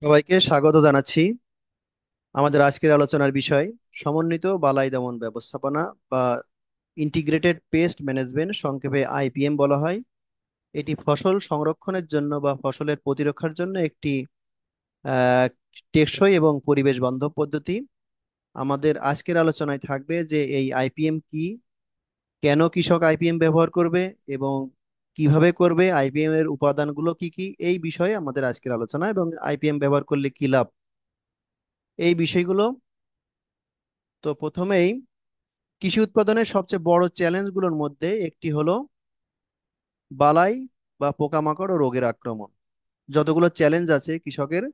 সবাইকে স্বাগত জানাচ্ছি। আমাদের আজকের আলোচনার বিষয় সমন্বিত বালাই দমন ব্যবস্থাপনা বা ইন্টিগ্রেটেড পেস্ট ম্যানেজমেন্ট, সংক্ষেপে আইপিএম বলা হয়। এটি ফসল সংরক্ষণের জন্য বা ফসলের প্রতিরক্ষার জন্য একটি আহ, টেকসই এবং পরিবেশ বান্ধব পদ্ধতি। আমাদের আজকের আলোচনায় থাকবে যে এই আইপিএম কি, কেন কৃষক আইপিএম ব্যবহার করবে এবং কিভাবে করবে, আইপিএম এর উপাদানগুলো কি কি, এই বিষয়ে আমাদের আজকের আলোচনা এবং আইপিএম ব্যবহার করলে কি লাভ, এই বিষয়গুলো। তো প্রথমেই কৃষি উৎপাদনের সবচেয়ে বড় চ্যালেঞ্জগুলোর মধ্যে একটি হলো বালাই বা পোকামাকড় ও রোগের আক্রমণ। যতগুলো চ্যালেঞ্জ আছে কৃষকের,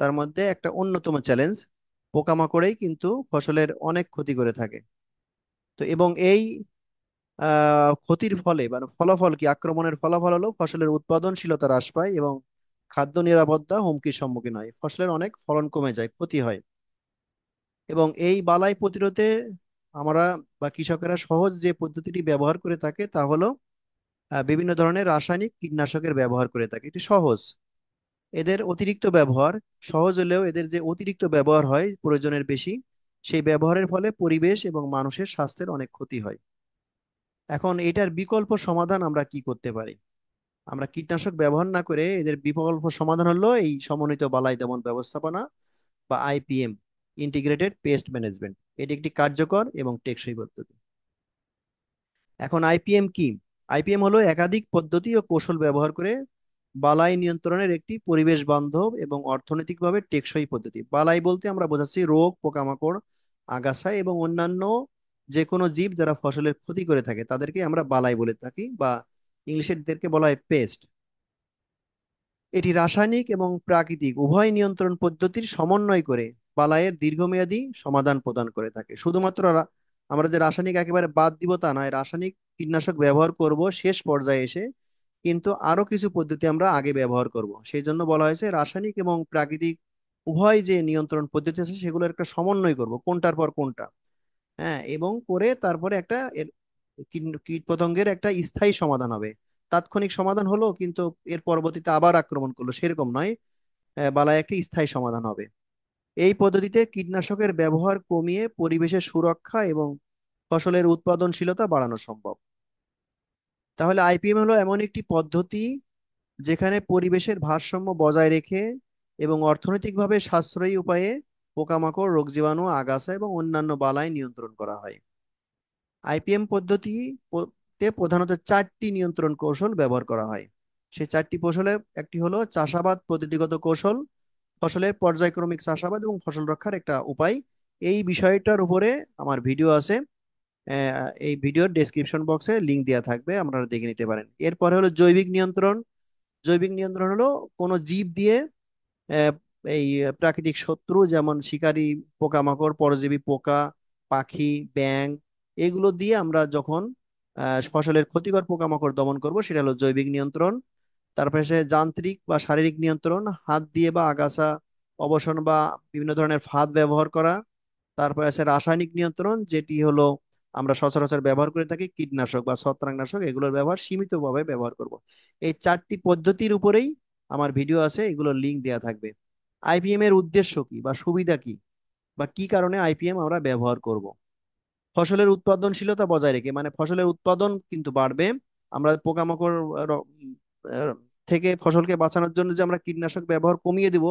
তার মধ্যে একটা অন্যতম চ্যালেঞ্জ পোকামাকড়েই কিন্তু ফসলের অনেক ক্ষতি করে থাকে। তো এবং এই ক্ষতির ফলে মানে ফলাফল কি, আক্রমণের ফলাফল হলো ফসলের উৎপাদনশীলতা হ্রাস পায় এবং খাদ্য নিরাপত্তা হুমকির সম্মুখীন হয়, ফসলের অনেক ফলন কমে যায়, ক্ষতি হয়। এবং এই বালাই প্রতিরোধে আমরা বা কৃষকেরা সহজ যে পদ্ধতিটি ব্যবহার করে থাকে তা হলো বিভিন্ন ধরনের রাসায়নিক কীটনাশকের ব্যবহার করে থাকে। এটি সহজ, এদের অতিরিক্ত ব্যবহার সহজ হলেও এদের যে অতিরিক্ত ব্যবহার হয় প্রয়োজনের বেশি, সেই ব্যবহারের ফলে পরিবেশ এবং মানুষের স্বাস্থ্যের অনেক ক্ষতি হয়। এখন এটার বিকল্প সমাধান আমরা কি করতে পারি? আমরা কীটনাশক ব্যবহার না করে এদের বিকল্প সমাধান হলো এই সমন্বিত বালাই দমন ব্যবস্থাপনা বা আইপিএম, ইন্টিগ্রেটেড পেস্ট ম্যানেজমেন্ট। এটি একটি কার্যকর এবং টেকসই পদ্ধতি। এখন আইপিএম কি? আইপিএম হলো একাধিক পদ্ধতি ও কৌশল ব্যবহার করে বালাই নিয়ন্ত্রণের একটি পরিবেশ বান্ধব এবং অর্থনৈতিকভাবে টেকসই পদ্ধতি। বালাই বলতে আমরা বোঝাচ্ছি রোগ, পোকামাকড়, আগাছা এবং অন্যান্য যে কোনো জীব যারা ফসলের ক্ষতি করে থাকে তাদেরকে আমরা বালাই বলে থাকি, বা ইংলিশে এদেরকে বলা হয় পেস্ট। এটি রাসায়নিক এবং প্রাকৃতিক উভয় নিয়ন্ত্রণ পদ্ধতির সমন্বয় করে বালাইয়ের দীর্ঘমেয়াদী সমাধান প্রদান করে থাকে। শুধুমাত্র আমরা যে রাসায়নিক একেবারে বাদ দিব তা নয়, রাসায়নিক কীটনাশক ব্যবহার করব শেষ পর্যায়ে এসে, কিন্তু আরো কিছু পদ্ধতি আমরা আগে ব্যবহার করব। সেই জন্য বলা হয়েছে রাসায়নিক এবং প্রাকৃতিক উভয় যে নিয়ন্ত্রণ পদ্ধতি আছে সেগুলোর একটা সমন্বয় করব, কোনটার পর কোনটা। হ্যাঁ, এবং করে তারপরে একটা কীট পতঙ্গের একটা স্থায়ী সমাধান হবে। তাৎক্ষণিক সমাধান হলো কিন্তু এর পরবর্তীতে আবার আক্রমণ করলো সেরকম নয়, বালায় একটি স্থায়ী সমাধান হবে। এই পদ্ধতিতে কীটনাশকের ব্যবহার কমিয়ে পরিবেশের সুরক্ষা এবং ফসলের উৎপাদনশীলতা বাড়ানো সম্ভব। তাহলে আইপিএম হলো এমন একটি পদ্ধতি যেখানে পরিবেশের ভারসাম্য বজায় রেখে এবং অর্থনৈতিকভাবে সাশ্রয়ী উপায়ে পোকামাকড়, রোগ জীবাণু, আগাছা এবং অন্যান্য বালাই নিয়ন্ত্রণ করা হয়। আইপিএম পদ্ধতি তে প্রধানত চারটি নিয়ন্ত্রণ কৌশল ব্যবহার করা হয়। সেই চারটি কৌশলে একটি হলো চাষাবাদ পদ্ধতিগত কৌশল, ফসলের পর্যায়ক্রমিক চাষাবাদ এবং ফসল রক্ষার একটা উপায়। এই বিষয়টার উপরে আমার ভিডিও আছে, এই ভিডিওর ডেসক্রিপশন বক্সে লিংক দেওয়া থাকবে, আপনারা দেখে নিতে পারেন। এরপরে হলো জৈবিক নিয়ন্ত্রণ। জৈবিক নিয়ন্ত্রণ হলো কোনো জীব দিয়ে আহ, এই প্রাকৃতিক শত্রু যেমন শিকারী পোকামাকড়, পরজীবী পোকা, পাখি, ব্যাঙ, এগুলো দিয়ে আমরা যখন ফসলের ক্ষতিকর পোকামাকড় দমন করব সেটা হলো জৈবিক নিয়ন্ত্রণ। তারপরে সে যান্ত্রিক বা শারীরিক নিয়ন্ত্রণ, হাত দিয়ে বা আগাছা অবসান বা বিভিন্ন ধরনের ফাঁদ ব্যবহার করা। তারপরে আছে রাসায়নিক নিয়ন্ত্রণ, যেটি হলো আমরা সচরাচর ব্যবহার করে থাকি কীটনাশক বা ছত্রাকনাশক, এগুলোর ব্যবহার সীমিতভাবে ব্যবহার করব। এই চারটি পদ্ধতির উপরেই আমার ভিডিও আছে, এগুলোর লিংক দেওয়া থাকবে। আইপিএম এর উদ্দেশ্য কি বা সুবিধা কি, বা কি কারণে আইপিএম আমরা ব্যবহার করব? ফসলের উৎপাদনশীলতা বজায় রেখে, মানে ফসলের উৎপাদন কিন্তু বাড়বে। আমরা পোকামাকড় আহ, থেকে ফসলকে বাঁচানোর জন্য যে আমরা কীটনাশক ব্যবহার কমিয়ে দিব,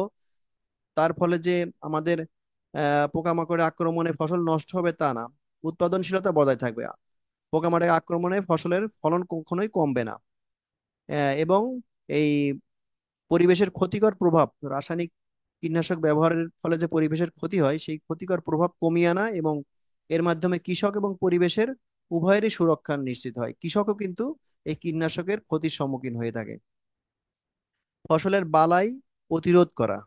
তার ফলে যে আমাদের পোকামাকড়ের আক্রমণে ফসল নষ্ট হবে তা না, উৎপাদনশীলতা বজায় থাকবে। পোকামাকড়ের আক্রমণে ফসলের ফলন কখনোই কমবে না। এবং এই পরিবেশের ক্ষতিকর প্রভাব, রাসায়নিক কীটনাশক ব্যবহারের ফলে যে পরিবেশের ক্ষতি হয় সেই ক্ষতিকর প্রভাব কমিয়ে আনা, এবং এর মাধ্যমে কৃষক এবং পরিবেশের উভয়েরই সুরক্ষা নিশ্চিত হয়। কৃষকও কিন্তু এই কীটনাশকের ক্ষতির সম্মুখীন হয়ে থাকে। ফসলের বালাই প্রতিরোধ করা,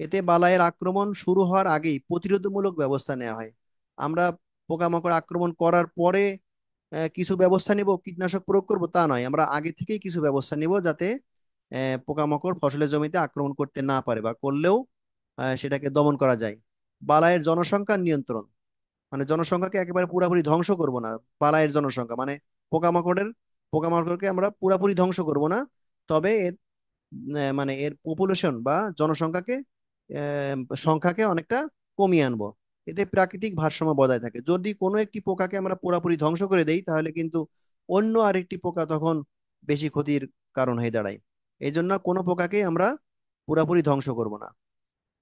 এতে বালাইয়ের আক্রমণ শুরু হওয়ার আগেই প্রতিরোধমূলক ব্যবস্থা নেওয়া হয়। আমরা পোকামাকড় আক্রমণ করার পরে কিছু ব্যবস্থা নিব, কীটনাশক প্রয়োগ করব তা নয়, আমরা আগে থেকেই কিছু ব্যবস্থা নিব যাতে পোকামাকড় ফসলের জমিতে আক্রমণ করতে না পারে, বা করলেও সেটাকে দমন করা যায়। বালাইয়ের জনসংখ্যা নিয়ন্ত্রণ, মানে জনসংখ্যাকে একেবারে পুরাপুরি ধ্বংস করব না। বালাইয়ের জনসংখ্যা মানে পোকামাকড়ের পোকামাকড়কে আমরা পুরাপুরি ধ্বংস করব না, তবে এর মানে এর পপুলেশন বা জনসংখ্যাকে সংখ্যাকে অনেকটা কমিয়ে আনবো। এতে প্রাকৃতিক ভারসাম্য বজায় থাকে। যদি কোনো একটি পোকাকে আমরা পুরোপুরি ধ্বংস করে দেই তাহলে কিন্তু অন্য আরেকটি পোকা তখন বেশি ক্ষতির কারণ হয়ে দাঁড়ায়। এই জন্য কোনো পোকাকেই আমরা পুরোপুরি ধ্বংস করব না।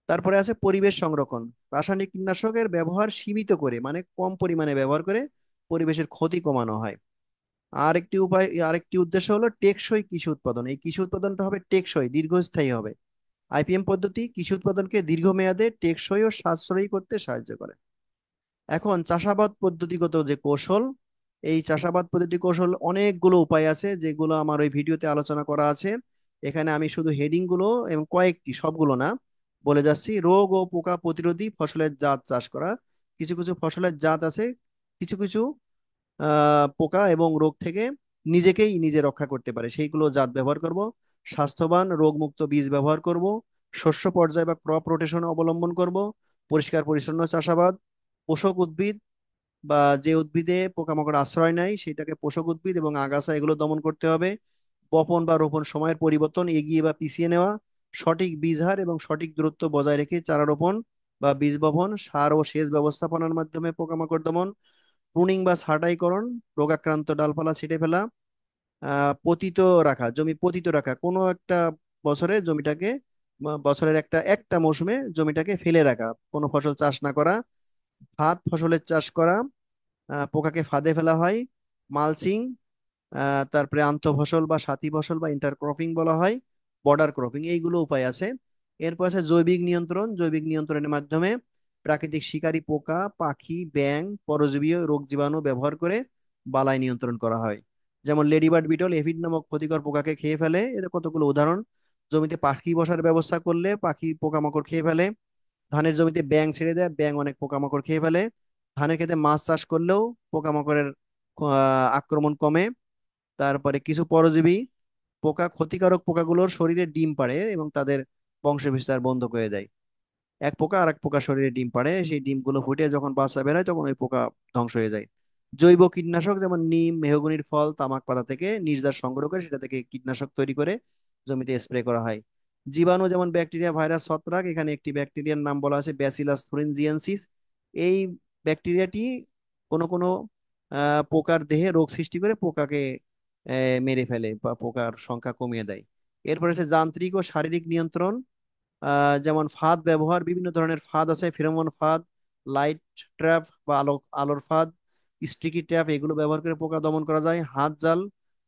তারপরে আছে পরিবেশ সংরক্ষণ। রাসায়নিক কীটনাশকের ব্যবহার সীমিত করে, মানে কম পরিমাণে ব্যবহার করে পরিবেশের ক্ষতি কমানো হয়। আরেকটি উদ্দেশ্য হলো টেকসই কৃষি উৎপাদন। এই কৃষি উৎপাদনটা হবে টেকসই, দীর্ঘস্থায়ী হবে। আইপিএম পদ্ধতি কৃষি উৎপাদনকে দীর্ঘমেয়াদে টেকসই ও সাশ্রয়ী করতে সাহায্য করে। এখন চাষাবাদ পদ্ধতিগত যে কৌশল, এই চাষাবাদ পদ্ধতি কৌশল অনেকগুলো উপায় আছে যেগুলো আমার ওই ভিডিওতে আলোচনা করা আছে। এখানে আমি শুধু হেডিং গুলো এবং কয়েকটি, সবগুলো না, বলে যাচ্ছি। রোগ ও পোকা প্রতিরোধী ফসলের জাত চাষ করা। কিছু কিছু ফসলের জাত আছে, কিছু কিছু পোকা এবং রোগ থেকে নিজে রক্ষা করতে পারে, সেইগুলো জাত ব্যবহার করব। স্বাস্থ্যবান রোগমুক্ত বীজ ব্যবহার করব। শস্য পর্যায় বা ক্রপ রোটেশন অবলম্বন করব। পরিষ্কার পরিচ্ছন্ন চাষাবাদ। পোষক উদ্ভিদ বা যে উদ্ভিদে পোকামাকড় আশ্রয় নেয় সেটাকে পোষক উদ্ভিদ এবং আগাছা এগুলো দমন করতে হবে। বপন বা রোপণ সময়ের পরিবর্তন এগিয়ে বা পিছিয়ে নেওয়া। সঠিক বীজ হার এবং সঠিক দূরত্ব বজায় রেখে চারা রোপণ বা বীজ বপন। সার ও সেচ ব্যবস্থাপনার মাধ্যমে পোকামাকড় দমন। প্রুনিং বা ছাঁটাইকরণ, রোগাক্রান্ত ডালপালা ছেঁটে ফেলা। পতিত রাখা, জমি পতিত রাখা, কোনো একটা বছরে জমিটাকে বছরের একটা একটা মৌসুমে জমিটাকে ফেলে রাখা, কোনো ফসল চাষ না করা। ফাঁদ ফসলের চাষ করা, পোকাকে ফাঁদে ফেলা হয়। মালচিং, তারপরে আন্তঃফসল বা সাথী ফসল বা ইন্টারক্রপিং বলা হয়। বর্ডার ক্রপিং, এইগুলো উপায় আছে। এরপর আছে জৈবিক নিয়ন্ত্রণ। জৈবিক নিয়ন্ত্রণের মাধ্যমে প্রাকৃতিক শিকারী পোকা, পাখি, ব্যাঙ, পরজীবী, রোগ জীবাণু ব্যবহার করে বালাই নিয়ন্ত্রণ করা হয়। যেমন লেডিবার্ড বিটল, এফিড নামক ক্ষতিকর পোকাকে খেয়ে ফেলে। এর কতগুলো উদাহরণ। জমিতে পাখি বসার ব্যবস্থা করলে পাখি পোকামাকড় খেয়ে ফেলে। ধানের জমিতে ব্যাঙ ছেড়ে দেয়, ব্যাঙ অনেক পোকামাকড় খেয়ে ফেলে। ধানের ক্ষেতে মাছ চাষ করলেও পোকামাকড়ের আক্রমণ কমে। তারপরে কিছু পরজীবী পোকা ক্ষতিকারক পোকাগুলোর শরীরে ডিম পাড়ে এবং তাদের বংশ বিস্তার বন্ধ করে দেয়। এক পোকা আর এক পোকা শরীরে ডিম পাড়ে, সেই ডিমগুলো ফুটে যখন বাচ্চা বেরোয় তখন ওই পোকা ধ্বংস হয়ে যায়। জৈব কীটনাশক, যেমন নিম, মেহগনির ফল, তামাক পাতা থেকে নির্যাস সংগ্রহ করে সেটা থেকে কীটনাশক তৈরি করে জমিতে স্প্রে করা হয়। জীবাণু, যেমন ব্যাকটেরিয়া, ভাইরাস, ছত্রাক। এখানে একটি ব্যাকটেরিয়ার নাম বলা আছে ব্যাসিলাস থুরিনজিয়েন্সিস। এই ব্যাকটেরিয়াটি কোনো কোনো পোকার দেহে রোগ সৃষ্টি করে পোকাকে মেরে ফেলে বা পোকার সংখ্যা কমিয়ে দেয়। এরপরে আছে যান্ত্রিক ও শারীরিক নিয়ন্ত্রণ। যেমন ফাঁদ ব্যবহার, বিভিন্ন ধরনের ফাঁদ আছে। ফেরোমন ফাঁদ, লাইট ট্র্যাপ বা আলোর ফাঁদ, স্টিকি ট্র্যাপ, এগুলো ব্যবহার করে পোকা দমন করা যায়। হাত জাল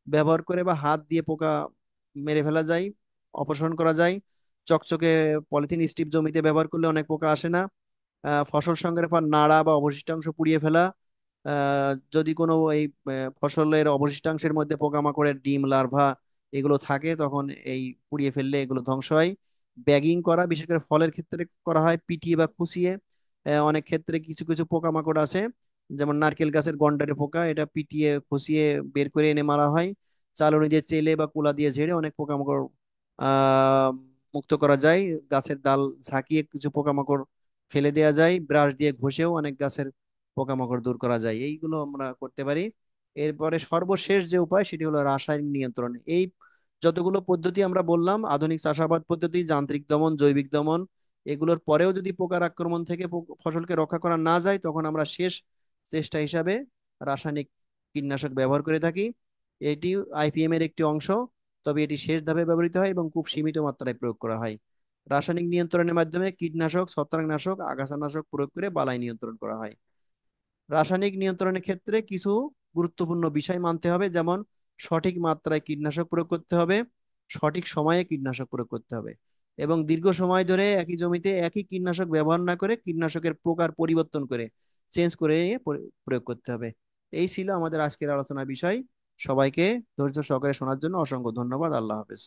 ব্যবহার করে বা হাত দিয়ে পোকা মেরে ফেলা যায়, অপসারণ করা যায়। চকচকে পলিথিন স্ট্রিপ জমিতে ব্যবহার করলে অনেক পোকা আসে না। ফসল সংগ্রহের পর নাড়া বা অবশিষ্টাংশ পুড়িয়ে ফেলা। যদি কোনো এই ফসলের অবশিষ্টাংশের মধ্যে পোকামাকড়ের ডিম, লার্ভা এগুলো থাকে তখন এই পুড়িয়ে ফেললে এগুলো ধ্বংস হয়। ব্যাগিং করা, বিশেষ করে ফলের ক্ষেত্রে করা হয় পিটিয়ে বা খুঁচিয়ে। অনেক ক্ষেত্রে কিছু কিছু পোকামাকড় আছে, যেমন নারকেল গাছের গন্ডারে পোকা, এটা পিটিয়ে খুঁচিয়ে বের করে এনে মারা হয়। চালনি দিয়ে চেলে বা কুলা দিয়ে ঝেড়ে অনেক পোকামাকড় আহ মুক্ত করা যায়। গাছের ডাল ঝাঁকিয়ে কিছু পোকামাকড় ফেলে দেওয়া যায়। ব্রাশ দিয়ে ঘষেও অনেক গাছের পোকামাকড় দূর করা যায়, এইগুলো আমরা করতে পারি। এরপরে সর্বশেষ যে উপায় সেটি হলো রাসায়নিক নিয়ন্ত্রণ। এই যতগুলো পদ্ধতি আমরা বললাম, আধুনিক চাষাবাদ পদ্ধতি, যান্ত্রিক দমন, জৈবিক দমন, এগুলোর পরেও যদি পোকার আক্রমণ থেকে ফসলকে রক্ষা করা না যায় তখন আমরা শেষ চেষ্টা হিসাবে রাসায়নিক কীটনাশক ব্যবহার করে থাকি। এটি আইপিএম এর একটি অংশ, তবে এটি শেষ ধাপে ব্যবহৃত হয় এবং খুব সীমিত মাত্রায় প্রয়োগ করা হয়। রাসায়নিক নিয়ন্ত্রণের মাধ্যমে কীটনাশক, ছত্রাকনাশক, আগাছানাশক প্রয়োগ করে বালাই নিয়ন্ত্রণ করা হয়। রাসায়নিক নিয়ন্ত্রণের ক্ষেত্রে কিছু গুরুত্বপূর্ণ বিষয় মানতে হবে, যেমন সঠিক মাত্রায় কীটনাশক প্রয়োগ করতে হবে, সঠিক সময়ে কীটনাশক প্রয়োগ করতে হবে এবং দীর্ঘ সময় ধরে একই জমিতে একই কীটনাশক ব্যবহার না করে কীটনাশকের প্রকার পরিবর্তন করে, চেঞ্জ করে নিয়ে প্রয়োগ করতে হবে। এই ছিল আমাদের আজকের আলোচনার বিষয়। সবাইকে ধৈর্য সহকারে শোনার জন্য অসংখ্য ধন্যবাদ। আল্লাহ হাফেজ।